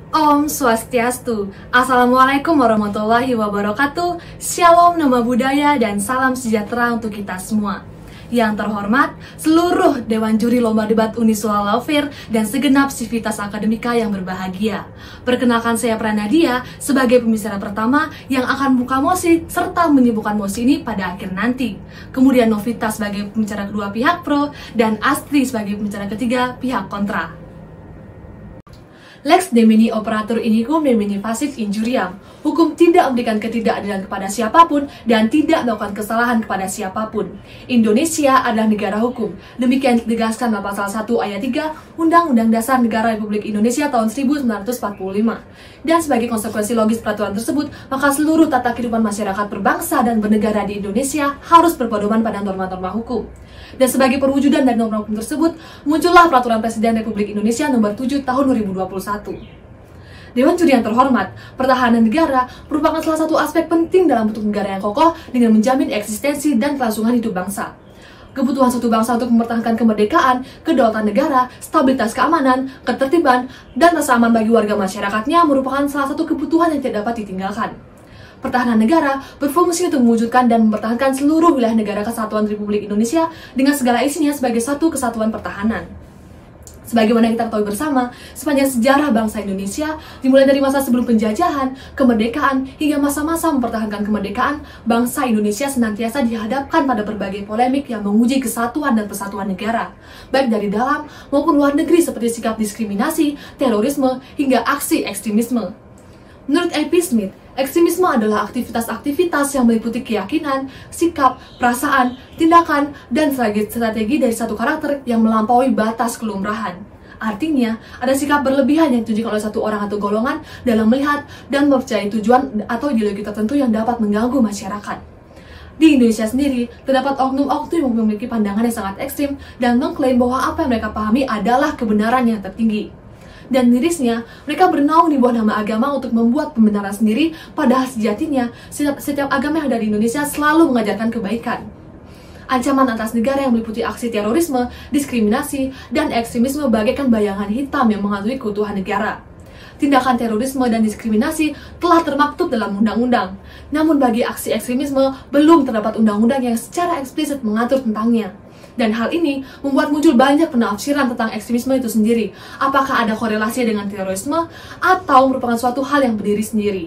Om Swastiastu. Assalamualaikum warahmatullahi wabarakatuh. Shalom, nama budaya, dan salam sejahtera untuk kita semua. Yang terhormat, seluruh Dewan Juri Lomba Debat Uniswara Lawfare dan segenap sivitas akademika yang berbahagia. Perkenalkan, saya Pranadia sebagai pembicara pertama yang akan membuka mosi serta menyibukkan mosi ini pada akhir nanti. Kemudian Novita sebagai pembicara kedua pihak pro dan Astri sebagai pembicara ketiga pihak kontra. Lex Demini operator iniquam nemini facit injuriam. Hukum tidak memberikan ketidakadilan kepada siapapun dan tidak melakukan kesalahan kepada siapapun. Indonesia adalah negara hukum. Demikian ditegaskan dalam pasal 1 ayat 3 Undang-Undang Dasar Negara Republik Indonesia tahun 1945. Dan sebagai konsekuensi logis peraturan tersebut, maka seluruh tata kehidupan masyarakat berbangsa dan bernegara di Indonesia harus berpedoman pada norma-norma hukum. Dan sebagai perwujudan dari norma hukum tersebut, muncullah Peraturan Presiden Republik Indonesia Nomor 7 Tahun 2021. Dewan Juri yang terhormat, pertahanan negara merupakan salah satu aspek penting dalam bentuk negara yang kokoh dengan menjamin eksistensi dan kelangsungan hidup bangsa. Kebutuhan suatu bangsa untuk mempertahankan kemerdekaan, kedaulatan negara, stabilitas keamanan, ketertiban, dan rasa aman bagi warga masyarakatnya merupakan salah satu kebutuhan yang tidak dapat ditinggalkan. Pertahanan negara berfungsi untuk mewujudkan dan mempertahankan seluruh wilayah negara kesatuan Republik Indonesia dengan segala isinya sebagai satu kesatuan pertahanan. Sebagaimana kita ketahui bersama, sepanjang sejarah bangsa Indonesia, dimulai dari masa sebelum penjajahan, kemerdekaan, hingga masa-masa mempertahankan kemerdekaan, bangsa Indonesia senantiasa dihadapkan pada berbagai polemik yang menguji kesatuan dan persatuan negara, baik dari dalam maupun luar negeri seperti sikap diskriminasi, terorisme, hingga aksi ekstremisme. Menurut A.P. Smith, ekstremisme adalah aktivitas-aktivitas yang meliputi keyakinan, sikap, perasaan, tindakan, dan strategi dari satu karakter yang melampaui batas kelumrahan. Artinya, ada sikap berlebihan yang ditunjukkan oleh satu orang atau golongan dalam melihat dan mempercayai tujuan atau ideologi tertentu yang dapat mengganggu masyarakat. Di Indonesia sendiri, terdapat oknum-oknum yang memiliki pandangan yang sangat ekstrim dan mengklaim bahwa apa yang mereka pahami adalah kebenaran yang tertinggi. Dan mirisnya, mereka bernaung di bawah nama agama untuk membuat pembenaran sendiri, padahal sejatinya setiap agama yang ada di Indonesia selalu mengajarkan kebaikan. Ancaman atas negara yang meliputi aksi terorisme, diskriminasi, dan ekstremisme bagaikan bayangan hitam yang menghantui keutuhan negara. Tindakan terorisme dan diskriminasi telah termaktub dalam undang-undang. Namun bagi aksi ekstremisme, belum terdapat undang-undang yang secara eksplisit mengatur tentangnya. Dan hal ini membuat muncul banyak penafsiran tentang ekstremisme itu sendiri. Apakah ada korelasi dengan terorisme atau merupakan suatu hal yang berdiri sendiri?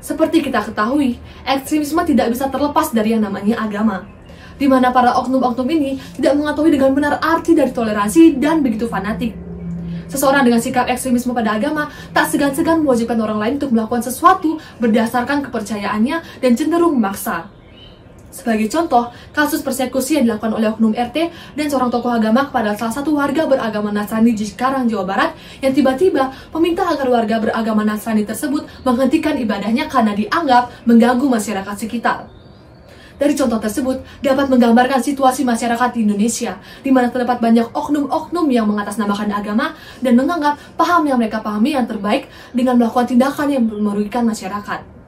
Seperti kita ketahui, ekstremisme tidak bisa terlepas dari yang namanya agama, di mana para oknum-oknum ini tidak mengetahui dengan benar arti dari toleransi dan begitu fanatik. Seseorang dengan sikap ekstremisme pada agama tak segan-segan mewajibkan orang lain untuk melakukan sesuatu berdasarkan kepercayaannya dan cenderung memaksa. Sebagai contoh, kasus persekusi yang dilakukan oleh oknum RT dan seorang tokoh agama kepada salah satu warga beragama Nasrani di Cikarang, Jawa Barat, yang tiba-tiba meminta agar warga beragama Nasrani tersebut menghentikan ibadahnya karena dianggap mengganggu masyarakat sekitar. Dari contoh tersebut, dapat menggambarkan situasi masyarakat di Indonesia, di mana terdapat banyak oknum-oknum yang mengatasnamakan agama dan menganggap paham yang mereka pahami yang terbaik dengan melakukan tindakan yang merugikan masyarakat.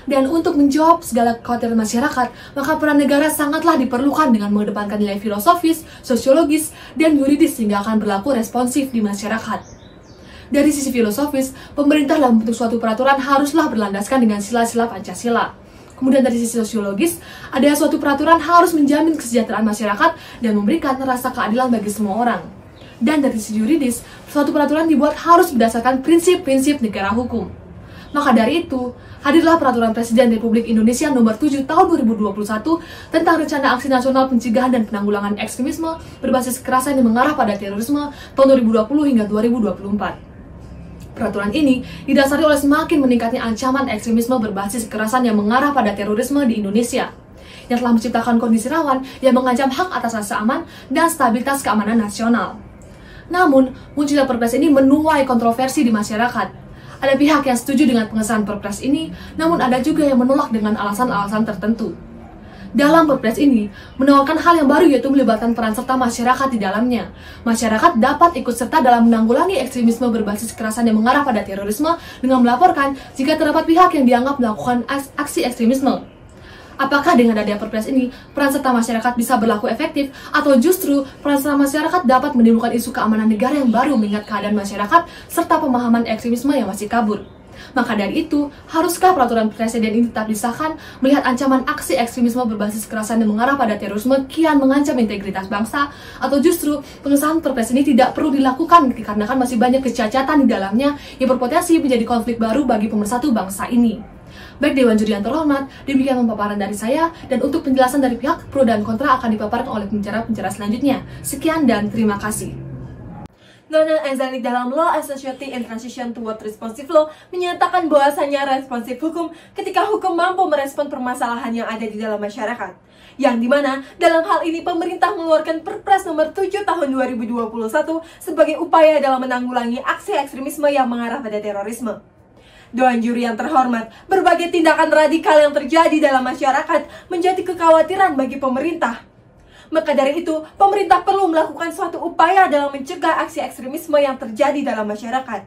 Dan untuk menjawab segala kekhawatiran masyarakat, maka peran negara sangatlah diperlukan dengan mengedepankan nilai filosofis, sosiologis, dan yuridis sehingga akan berlaku responsif di masyarakat. Dari sisi filosofis, pemerintah dalam bentuk suatu peraturan haruslah berlandaskan dengan sila-sila Pancasila. Kemudian dari sisi sosiologis, ada suatu peraturan harus menjamin kesejahteraan masyarakat dan memberikan rasa keadilan bagi semua orang. Dan dari sisi yuridis, suatu peraturan dibuat harus berdasarkan prinsip-prinsip negara hukum. Maka dari itu, hadirlah Peraturan Presiden Republik Indonesia Nomor 7 Tahun 2021 tentang Rencana Aksi Nasional Pencegahan dan Penanggulangan Ekstremisme berbasis kekerasan yang mengarah pada terorisme tahun 2020 hingga 2024. Peraturan ini didasari oleh semakin meningkatnya ancaman ekstremisme berbasis kekerasan yang mengarah pada terorisme di Indonesia, yang telah menciptakan kondisi rawan yang mengancam hak atas rasa aman dan stabilitas keamanan nasional. Namun, munculnya Perpres ini menuai kontroversi di masyarakat. Ada pihak yang setuju dengan pengesahan Perpres ini, namun ada juga yang menolak dengan alasan-alasan tertentu. Dalam Perpres ini, menawarkan hal yang baru yaitu melibatkan peran serta masyarakat di dalamnya. Masyarakat dapat ikut serta dalam menanggulangi ekstremisme berbasis kekerasan yang mengarah pada terorisme dengan melaporkan jika terdapat pihak yang dianggap melakukan aksi ekstremisme. Apakah dengan adanya Perpres ini, peran serta masyarakat bisa berlaku efektif, atau justru peran serta masyarakat dapat menimbulkan isu keamanan negara yang baru mengingat keadaan masyarakat serta pemahaman ekstremisme yang masih kabur? Maka dari itu, haruskah peraturan presiden ini tetap disahkan melihat ancaman aksi ekstremisme berbasis kekerasan yang mengarah pada terorisme kian mengancam integritas bangsa, atau justru pengesahan Perpres ini tidak perlu dilakukan dikarenakan masih banyak kecacatan di dalamnya yang berpotensi menjadi konflik baru bagi pemersatu bangsa ini? Baik Dewan Juri yang terhormat, demikian pemaparan dari saya, dan untuk penjelasan dari pihak pro dan kontra akan dipaparkan oleh penjara-penjara selanjutnya. Sekian dan terima kasih. Donald Enzani dalam Law and Society and Transition Toward Responsive Law menyatakan bahwasannya responsif hukum ketika hukum mampu merespon permasalahan yang ada di dalam masyarakat. Yang dimana dalam hal ini pemerintah mengeluarkan Perpres nomor 7 tahun 2021 sebagai upaya dalam menanggulangi aksi ekstremisme yang mengarah pada terorisme. Dewan Juri yang terhormat, berbagai tindakan radikal yang terjadi dalam masyarakat menjadi kekhawatiran bagi pemerintah. Maka dari itu, pemerintah perlu melakukan suatu upaya dalam mencegah aksi ekstremisme yang terjadi dalam masyarakat.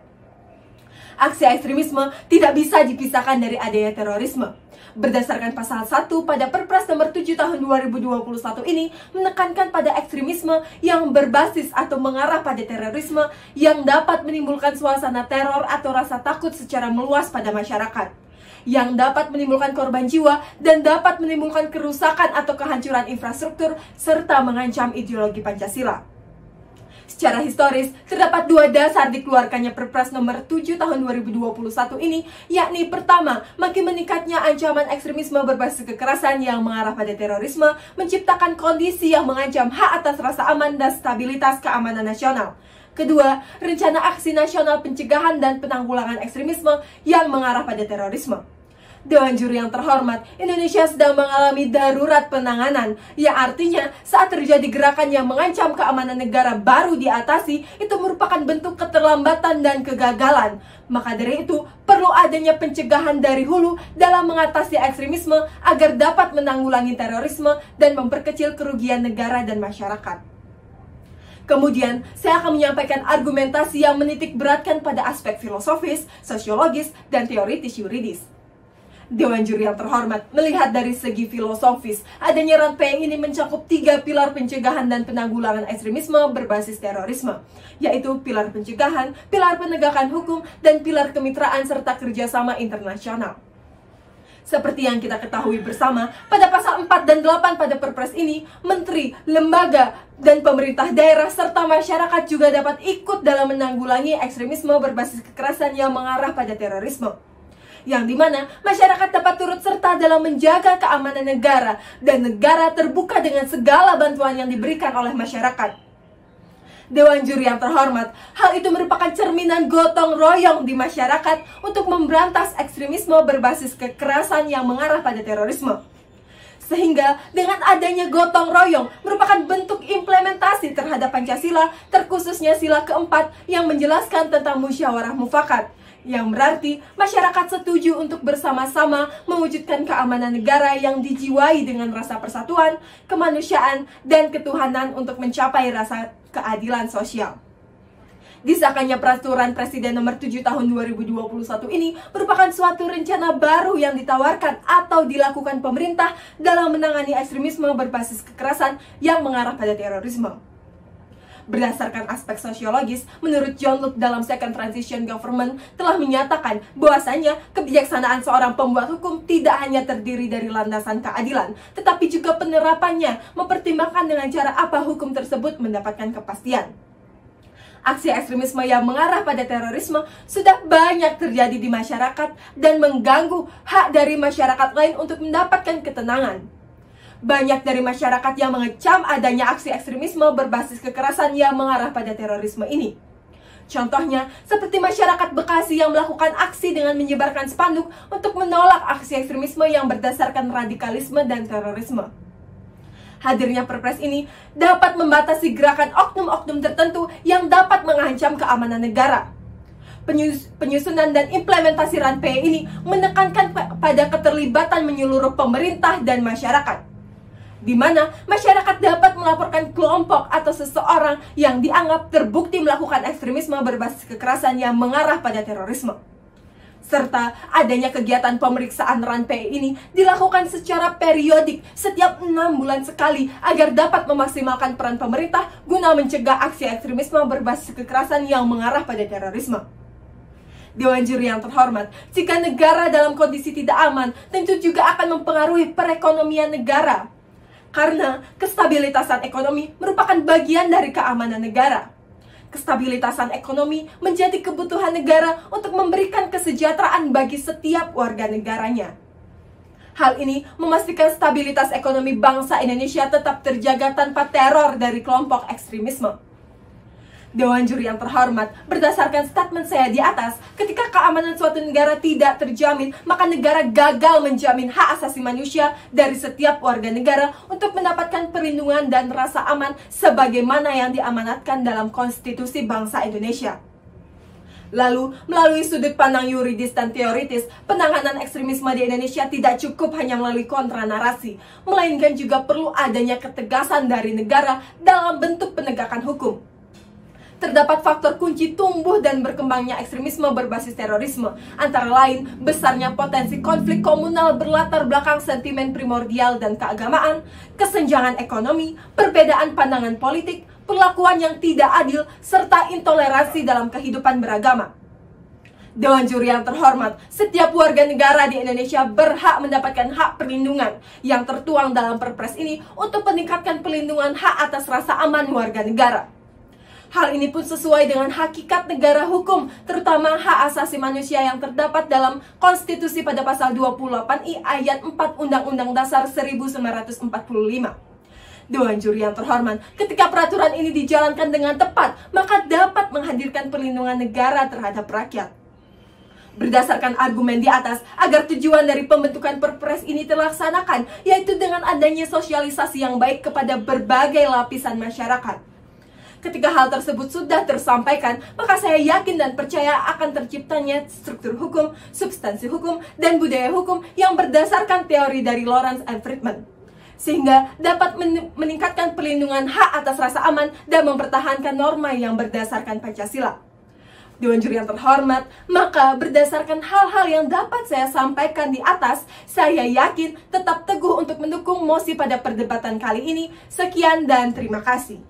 Aksi ekstremisme tidak bisa dipisahkan dari adanya terorisme. Berdasarkan pasal 1 pada Perpres nomor 7 tahun 2021 ini menekankan pada ekstremisme yang berbasis atau mengarah pada terorisme yang dapat menimbulkan suasana teror atau rasa takut secara meluas pada masyarakat, yang dapat menimbulkan korban jiwa dan dapat menimbulkan kerusakan atau kehancuran infrastruktur serta mengancam ideologi Pancasila. Secara historis, terdapat dua dasar dikeluarkannya Perpres nomor 7 tahun 2021 ini, yakni pertama, makin meningkatnya ancaman ekstremisme berbasis kekerasan yang mengarah pada terorisme, menciptakan kondisi yang mengancam hak atas rasa aman dan stabilitas keamanan nasional. Kedua, rencana aksi nasional pencegahan dan penanggulangan ekstremisme yang mengarah pada terorisme. Dewan Juri yang terhormat, Indonesia sedang mengalami darurat penanganan, yang artinya saat terjadi gerakan yang mengancam keamanan negara baru diatasi, itu merupakan bentuk keterlambatan dan kegagalan. Maka dari itu, perlu adanya pencegahan dari hulu dalam mengatasi ekstremisme agar dapat menanggulangi terorisme dan memperkecil kerugian negara dan masyarakat. Kemudian, saya akan menyampaikan argumentasi yang menitik beratkan pada aspek filosofis, sosiologis, dan teoritis yuridis. Dewan Juri yang terhormat, melihat dari segi filosofis, adanya ranpe ini mencakup 3 pilar pencegahan dan penanggulangan ekstremisme berbasis terorisme, yaitu pilar pencegahan, pilar penegakan hukum, dan pilar kemitraan serta kerjasama internasional. Seperti yang kita ketahui bersama, pada pasal 4 dan 8 pada Perpres ini, menteri, lembaga, dan pemerintah daerah serta masyarakat juga dapat ikut dalam menanggulangi ekstremisme berbasis kekerasan yang mengarah pada terorisme, yang dimana masyarakat dapat turut serta dalam menjaga keamanan negara dan negara terbuka dengan segala bantuan yang diberikan oleh masyarakat. Dewan Juri yang terhormat, hal itu merupakan cerminan gotong royong di masyarakat untuk memberantas ekstremisme berbasis kekerasan yang mengarah pada terorisme. Sehingga dengan adanya gotong royong merupakan bentuk implementasi terhadap Pancasila, terkhususnya sila keempat yang menjelaskan tentang musyawarah mufakat, yang berarti masyarakat setuju untuk bersama-sama mewujudkan keamanan negara yang dijiwai dengan rasa persatuan, kemanusiaan, dan ketuhanan untuk mencapai rasa keadilan sosial. Disahkannya Peraturan Presiden nomor 7 tahun 2021 ini merupakan suatu rencana baru yang ditawarkan atau dilakukan pemerintah dalam menangani ekstremisme berbasis kekerasan yang mengarah pada terorisme. Berdasarkan aspek sosiologis, menurut John Locke dalam Second Transition Government telah menyatakan bahwasanya kebijaksanaan seorang pembuat hukum tidak hanya terdiri dari landasan keadilan, tetapi juga penerapannya mempertimbangkan dengan cara apa hukum tersebut mendapatkan kepastian. Aksi ekstremisme yang mengarah pada terorisme sudah banyak terjadi di masyarakat dan mengganggu hak dari masyarakat lain untuk mendapatkan ketenangan. Banyak dari masyarakat yang mengecam adanya aksi ekstremisme berbasis kekerasan yang mengarah pada terorisme ini. Contohnya, seperti masyarakat Bekasi yang melakukan aksi dengan menyebarkan spanduk untuk menolak aksi ekstremisme yang berdasarkan radikalisme dan terorisme. Hadirnya Perpres ini dapat membatasi gerakan oknum-oknum tertentu yang dapat mengancam keamanan negara. Penyusunan dan implementasi ranpe ini menekankan pada keterlibatan menyeluruh pemerintah dan masyarakat, di mana masyarakat dapat melaporkan kelompok atau seseorang yang dianggap terbukti melakukan ekstremisme berbasis kekerasan yang mengarah pada terorisme. serta adanya kegiatan pemeriksaan RAN PE ini dilakukan secara periodik setiap 6 bulan sekali agar dapat memaksimalkan peran pemerintah guna mencegah aksi ekstremisme berbasis kekerasan yang mengarah pada terorisme. Dewan Juri yang terhormat, jika negara dalam kondisi tidak aman, tentu juga akan mempengaruhi perekonomian negara. Karena kestabilitasan ekonomi merupakan bagian dari keamanan negara. Kestabilitasan ekonomi menjadi kebutuhan negara untuk memberikan kesejahteraan bagi setiap warga negaranya. Hal ini memastikan stabilitas ekonomi bangsa Indonesia tetap terjaga tanpa teror dari kelompok ekstremisme. Dewan Juri yang terhormat, berdasarkan statement saya di atas, ketika keamanan suatu negara tidak terjamin, maka negara gagal menjamin hak asasi manusia dari setiap warga negara untuk mendapatkan perlindungan dan rasa aman sebagaimana yang diamanatkan dalam konstitusi bangsa Indonesia. Lalu, melalui sudut pandang yuridis dan teoritis, penanganan ekstremisme di Indonesia tidak cukup hanya melalui kontranarasi, melainkan juga perlu adanya ketegasan dari negara dalam bentuk penegakan hukum. Terdapat faktor kunci tumbuh dan berkembangnya ekstremisme berbasis terorisme, antara lain besarnya potensi konflik komunal berlatar belakang sentimen primordial dan keagamaan, kesenjangan ekonomi, perbedaan pandangan politik, perlakuan yang tidak adil, serta intoleransi dalam kehidupan beragama. Dewan Juri yang terhormat, setiap warga negara di Indonesia berhak mendapatkan hak perlindungan yang tertuang dalam Perpres ini untuk meningkatkan perlindungan hak atas rasa aman warga negara. Hal ini pun sesuai dengan hakikat negara hukum, terutama hak asasi manusia yang terdapat dalam Konstitusi pada pasal 28I ayat 4 Undang-Undang Dasar 1945. Dewan Juri yang terhormat, ketika peraturan ini dijalankan dengan tepat, maka dapat menghadirkan perlindungan negara terhadap rakyat. Berdasarkan argumen di atas, agar tujuan dari pembentukan Perpres ini terlaksanakan, yaitu dengan adanya sosialisasi yang baik kepada berbagai lapisan masyarakat. Ketika hal tersebut sudah tersampaikan, maka saya yakin dan percaya akan terciptanya struktur hukum, substansi hukum, dan budaya hukum yang berdasarkan teori dari Lawrence and Friedman, sehingga dapat meningkatkan perlindungan hak atas rasa aman dan mempertahankan norma yang berdasarkan Pancasila. Dewan Juri yang terhormat, maka berdasarkan hal-hal yang dapat saya sampaikan di atas, saya yakin tetap teguh untuk mendukung mosi pada perdebatan kali ini. Sekian dan terima kasih.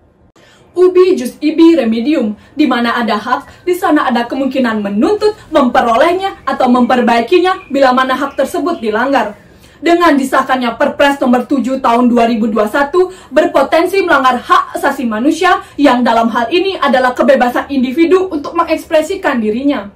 Ubi jus ibi remedium, di mana ada hak, di sana ada kemungkinan menuntut, memperolehnya, atau memperbaikinya bila mana hak tersebut dilanggar. Dengan disahkannya Perpres nomor 7 tahun 2021 berpotensi melanggar hak asasi manusia yang dalam hal ini adalah kebebasan individu untuk mengekspresikan dirinya.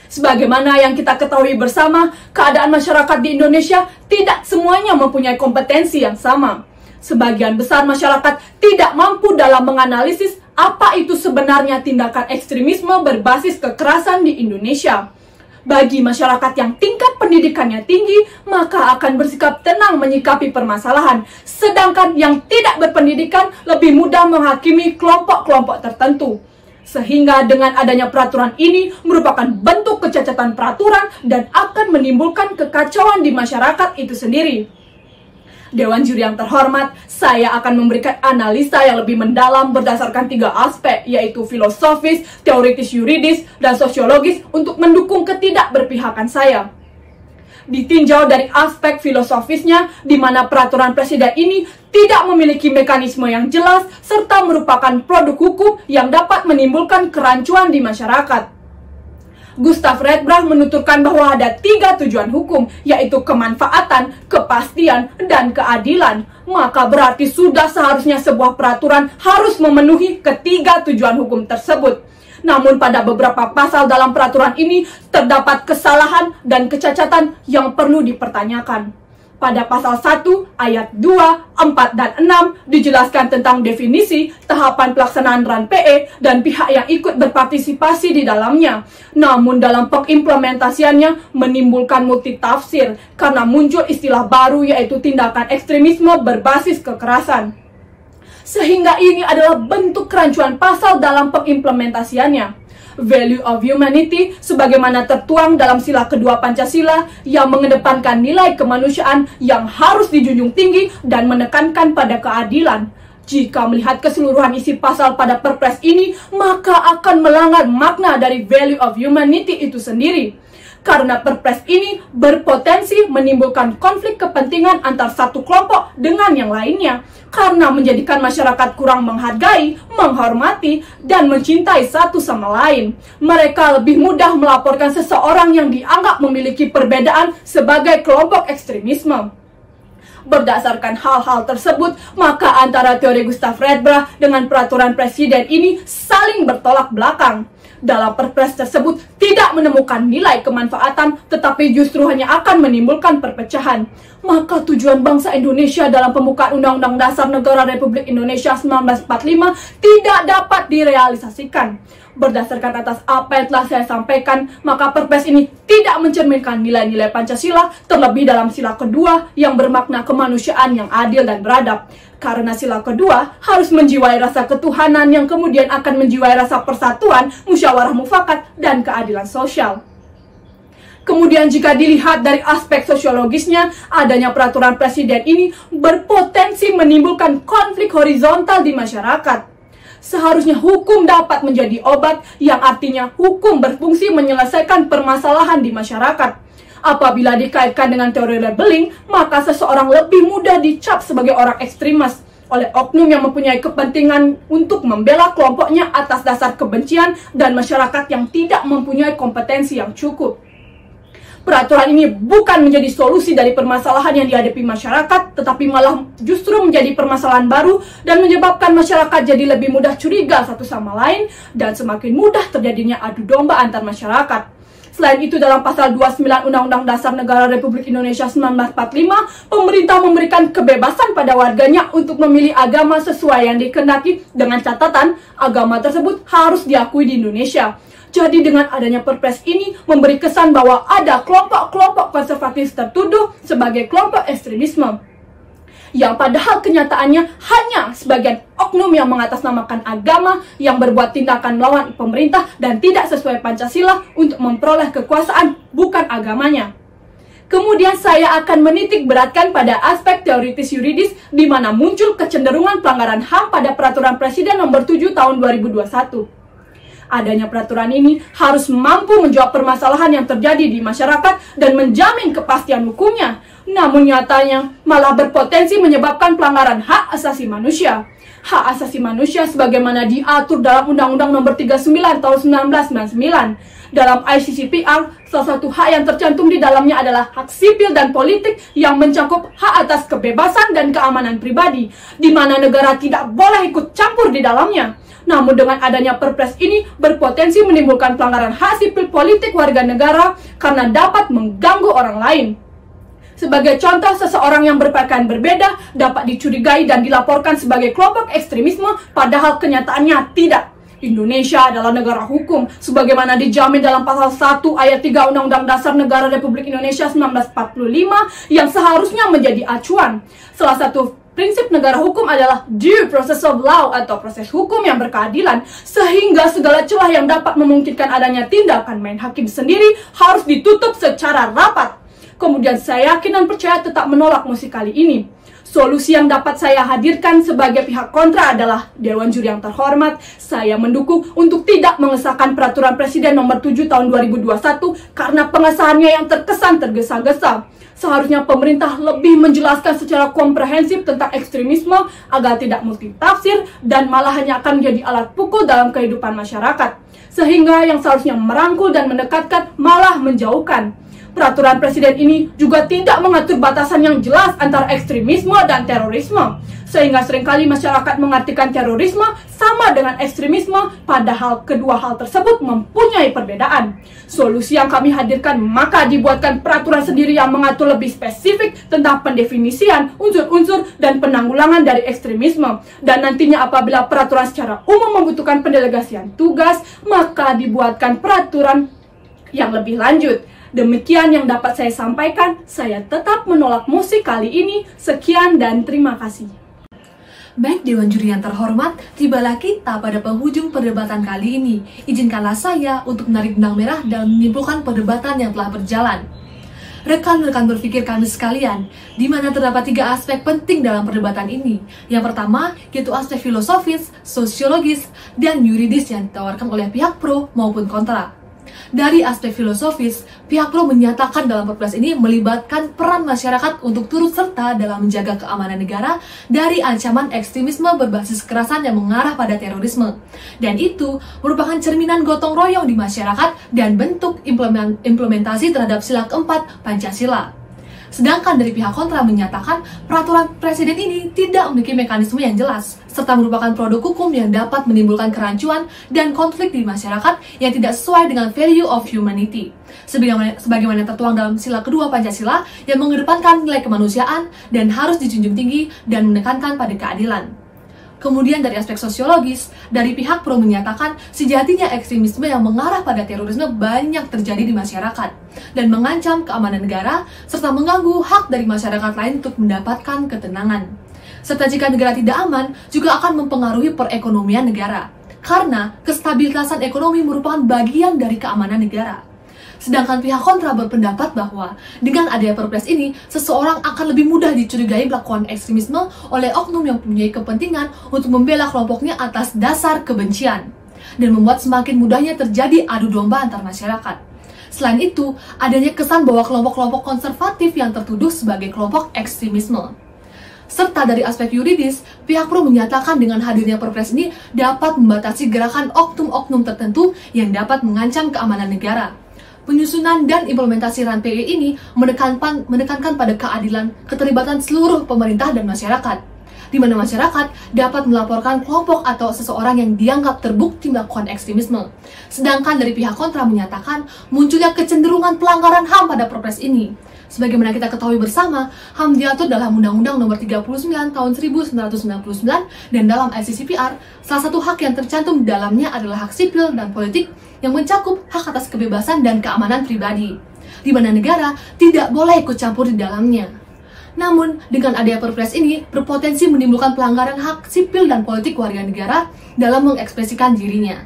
Sebagaimana yang kita ketahui bersama, keadaan masyarakat di Indonesia tidak semuanya mempunyai kompetensi yang sama. Sebagian besar masyarakat tidak mampu dalam menganalisis apa itu sebenarnya tindakan ekstremisme berbasis kekerasan di Indonesia. Bagi masyarakat yang tingkat pendidikannya tinggi, maka akan bersikap tenang menyikapi permasalahan. Sedangkan yang tidak berpendidikan lebih mudah menghakimi kelompok-kelompok tertentu. Sehingga dengan adanya peraturan ini merupakan bentuk kecacatan peraturan dan akan menimbulkan kekacauan di masyarakat itu sendiri. Dewan Juri yang terhormat, saya akan memberikan analisa yang lebih mendalam berdasarkan 3 aspek, yaitu filosofis, teoritis yuridis, dan sosiologis untuk mendukung ketidakberpihakan saya. Ditinjau dari aspek filosofisnya, di mana peraturan presiden ini tidak memiliki mekanisme yang jelas, serta merupakan produk hukum yang dapat menimbulkan kerancuan di masyarakat. Gustav Redbrach menuturkan bahwa ada 3 tujuan hukum, yaitu kemanfaatan, kepastian, dan keadilan. Maka berarti sudah seharusnya sebuah peraturan harus memenuhi ketiga tujuan hukum tersebut. Namun pada beberapa pasal dalam peraturan ini terdapat kesalahan dan kecacatan yang perlu dipertanyakan. Pada pasal 1, ayat 2, 4, dan 6 dijelaskan tentang definisi, tahapan pelaksanaan RAN PE, dan pihak yang ikut berpartisipasi di dalamnya. Namun dalam pengimplementasiannya menimbulkan multitafsir karena muncul istilah baru yaitu tindakan ekstremisme berbasis kekerasan. Sehingga ini adalah bentuk kerancuan pasal dalam pengimplementasiannya. Value of humanity sebagaimana tertuang dalam sila kedua Pancasila yang mengedepankan nilai kemanusiaan yang harus dijunjung tinggi dan menekankan pada keadilan. Jika melihat keseluruhan isi pasal pada Perpres ini, maka akan melanggar makna dari value of humanity itu sendiri. karena perpres ini berpotensi menimbulkan konflik kepentingan antar satu kelompok dengan yang lainnya, karena menjadikan masyarakat kurang menghargai, menghormati, dan mencintai satu sama lain. Mereka lebih mudah melaporkan seseorang yang dianggap memiliki perbedaan sebagai kelompok ekstremisme. Berdasarkan hal-hal tersebut, maka antara teori Gustav Redbra dengan peraturan presiden ini saling bertolak belakang. Dalam perpres tersebut tidak menemukan nilai kemanfaatan, tetapi justru hanya akan menimbulkan perpecahan. Maka tujuan bangsa Indonesia dalam pembukaan Undang-Undang Dasar Negara Republik Indonesia 1945 tidak dapat direalisasikan. Berdasarkan atas apa yang telah saya sampaikan, maka perpres ini tidak mencerminkan nilai-nilai Pancasila, terlebih dalam sila kedua yang bermakna kemanusiaan yang adil dan beradab. Karena sila kedua harus menjiwai rasa ketuhanan yang kemudian akan menjiwai rasa persatuan, musyawarah mufakat, dan keadilan sosial. Kemudian jika dilihat dari aspek sosiologisnya, adanya peraturan presiden ini berpotensi menimbulkan konflik horizontal di masyarakat. Seharusnya hukum dapat menjadi obat, yang artinya hukum berfungsi menyelesaikan permasalahan di masyarakat. Apabila dikaitkan dengan teori labeling, maka seseorang lebih mudah dicap sebagai orang ekstremis oleh oknum yang mempunyai kepentingan untuk membela kelompoknya atas dasar kebencian dan masyarakat yang tidak mempunyai kompetensi yang cukup. Peraturan ini bukan menjadi solusi dari permasalahan yang dihadapi masyarakat, tetapi malah justru menjadi permasalahan baru dan menyebabkan masyarakat jadi lebih mudah curiga satu sama lain dan semakin mudah terjadinya adu domba antar masyarakat. Selain itu, dalam pasal 29 Undang-Undang Dasar Negara Republik Indonesia 1945, pemerintah memberikan kebebasan pada warganya untuk memilih agama sesuai yang dikehendaki dengan catatan agama tersebut harus diakui di Indonesia. Jadi dengan adanya perpres ini memberi kesan bahwa ada kelompok-kelompok konservatif tertuduh sebagai kelompok ekstremisme, yang padahal kenyataannya hanya sebagian oknum yang mengatasnamakan agama yang berbuat tindakan melawan pemerintah dan tidak sesuai Pancasila untuk memperoleh kekuasaan, bukan agamanya. Kemudian saya akan menitik beratkan pada aspek teoritis yuridis di mana muncul kecenderungan pelanggaran HAM pada Peraturan Presiden Nomor 7 Tahun 2021. Adanya peraturan ini harus mampu menjawab permasalahan yang terjadi di masyarakat dan menjamin kepastian hukumnya. Namun nyatanya malah berpotensi menyebabkan pelanggaran hak asasi manusia. Hak asasi manusia sebagaimana diatur dalam Undang-Undang Nomor 39 Tahun 1999. Dalam ICCPR, salah satu hak yang tercantum di dalamnya adalah hak sipil dan politik yang mencakup hak atas kebebasan dan keamanan pribadi, di mana negara tidak boleh ikut campur di dalamnya. Namun dengan adanya perpres ini berpotensi menimbulkan pelanggaran hak sipil politik warga negara karena dapat mengganggu orang lain. Sebagai contoh, seseorang yang berpakaian berbeda dapat dicurigai dan dilaporkan sebagai kelompok ekstremisme, padahal kenyataannya tidak. Indonesia adalah negara hukum, sebagaimana dijamin dalam pasal 1 ayat 3 Undang-Undang Dasar Negara Republik Indonesia 1945 yang seharusnya menjadi acuan. Salah satu prinsip negara hukum adalah due process of law atau proses hukum yang berkeadilan, sehingga segala celah yang dapat memungkinkan adanya tindakan main hakim sendiri harus ditutup secara rapat. Kemudian saya yakin dan percaya tetap menolak mosi kali ini. Solusi yang dapat saya hadirkan sebagai pihak kontra adalah Dewan Juri yang terhormat, saya mendukung untuk tidak mengesahkan Peraturan Presiden Nomor 7 Tahun 2021 karena pengesahannya yang terkesan tergesa-gesa. Seharusnya pemerintah lebih menjelaskan secara komprehensif tentang ekstremisme agar tidak multitafsir dan malah hanya akan menjadi alat pukul dalam kehidupan masyarakat. Sehingga yang seharusnya merangkul dan mendekatkan malah menjauhkan. Peraturan presiden ini juga tidak mengatur batasan yang jelas antara ekstremisme dan terorisme, sehingga seringkali masyarakat mengartikan terorisme sama dengan ekstremisme, padahal kedua hal tersebut mempunyai perbedaan. Solusi yang kami hadirkan maka dibuatkan peraturan sendiri yang mengatur lebih spesifik tentang pendefinisian, unsur-unsur, dan penanggulangan dari ekstremisme. Dan nantinya apabila peraturan secara umum membutuhkan pendelegasian tugas, maka dibuatkan peraturan yang lebih lanjut. Demikian yang dapat saya sampaikan. Saya tetap menolak mosi kali ini. Sekian dan terima kasih. Baik Dewan Juri yang terhormat, tibalah kita pada penghujung perdebatan kali ini. Izinkanlah saya untuk menarik benang merah dan menyimpulkan perdebatan yang telah berjalan. Rekan-rekan berpikir kami sekalian, di mana terdapat 3 aspek penting dalam perdebatan ini. Yang pertama, yaitu aspek filosofis, sosiologis, dan yuridis yang ditawarkan oleh pihak pro maupun kontra. Dari aspek filosofis, pihak pro menyatakan dalam Perpres ini melibatkan peran masyarakat untuk turut serta dalam menjaga keamanan negara dari ancaman ekstremisme berbasis kekerasan yang mengarah pada terorisme. Dan itu merupakan cerminan gotong royong di masyarakat dan bentuk implementasi terhadap sila keempat Pancasila. Sedangkan dari pihak kontra menyatakan peraturan presiden ini tidak memiliki mekanisme yang jelas, serta merupakan produk hukum yang dapat menimbulkan kerancuan dan konflik di masyarakat yang tidak sesuai dengan value of humanity. Sebagaimana tertuang dalam sila kedua Pancasila yang mengedepankan nilai kemanusiaan dan harus dijunjung tinggi dan menekankan pada keadilan. Kemudian dari aspek sosiologis, dari pihak pro menyatakan sejatinya ekstremisme yang mengarah pada terorisme banyak terjadi di masyarakat dan mengancam keamanan negara serta mengganggu hak dari masyarakat lain untuk mendapatkan ketenangan. Serta jika negara tidak aman, juga akan mempengaruhi perekonomian negara karena kestabilitasan ekonomi merupakan bagian dari keamanan negara. Sedangkan pihak kontra berpendapat bahwa dengan adanya Perpres ini, seseorang akan lebih mudah dicurigai melakukan ekstremisme oleh oknum yang mempunyai kepentingan untuk membela kelompoknya atas dasar kebencian dan membuat semakin mudahnya terjadi adu domba antar masyarakat. Selain itu, adanya kesan bahwa kelompok-kelompok konservatif yang tertuduh sebagai kelompok ekstremisme. Serta dari aspek yuridis, pihak pro menyatakan dengan hadirnya Perpres ini dapat membatasi gerakan oknum-oknum tertentu yang dapat mengancam keamanan negara. Penyusunan dan implementasi RAN-PE ini menekankan pada keadilan, keterlibatan seluruh pemerintah dan masyarakat, di mana masyarakat dapat melaporkan kelompok atau seseorang yang dianggap terbukti melakukan ekstremisme. Sedangkan dari pihak kontra menyatakan munculnya kecenderungan pelanggaran HAM pada Perpres ini. Sebagaimana kita ketahui bersama, HAM diatur dalam Undang-Undang Nomor 39 Tahun 1999 dan dalam ICCPR, salah satu hak yang tercantum di dalamnya adalah hak sipil dan politik yang mencakup hak atas kebebasan dan keamanan pribadi, di mana negara tidak boleh ikut campur di dalamnya. Namun, dengan adanya Perpres ini berpotensi menimbulkan pelanggaran hak sipil dan politik warga negara dalam mengekspresikan dirinya.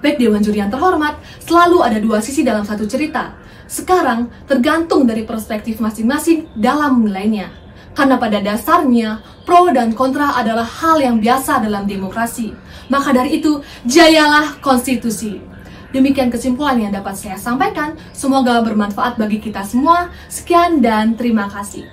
Baik Dewan Juri yang terhormat, selalu ada dua sisi dalam satu cerita. Sekarang tergantung dari perspektif masing-masing dalam menilainya. Karena pada dasarnya, pro dan kontra adalah hal yang biasa dalam demokrasi. Maka dari itu, jayalah konstitusi. Demikian kesimpulan yang dapat saya sampaikan. Semoga bermanfaat bagi kita semua. Sekian dan terima kasih.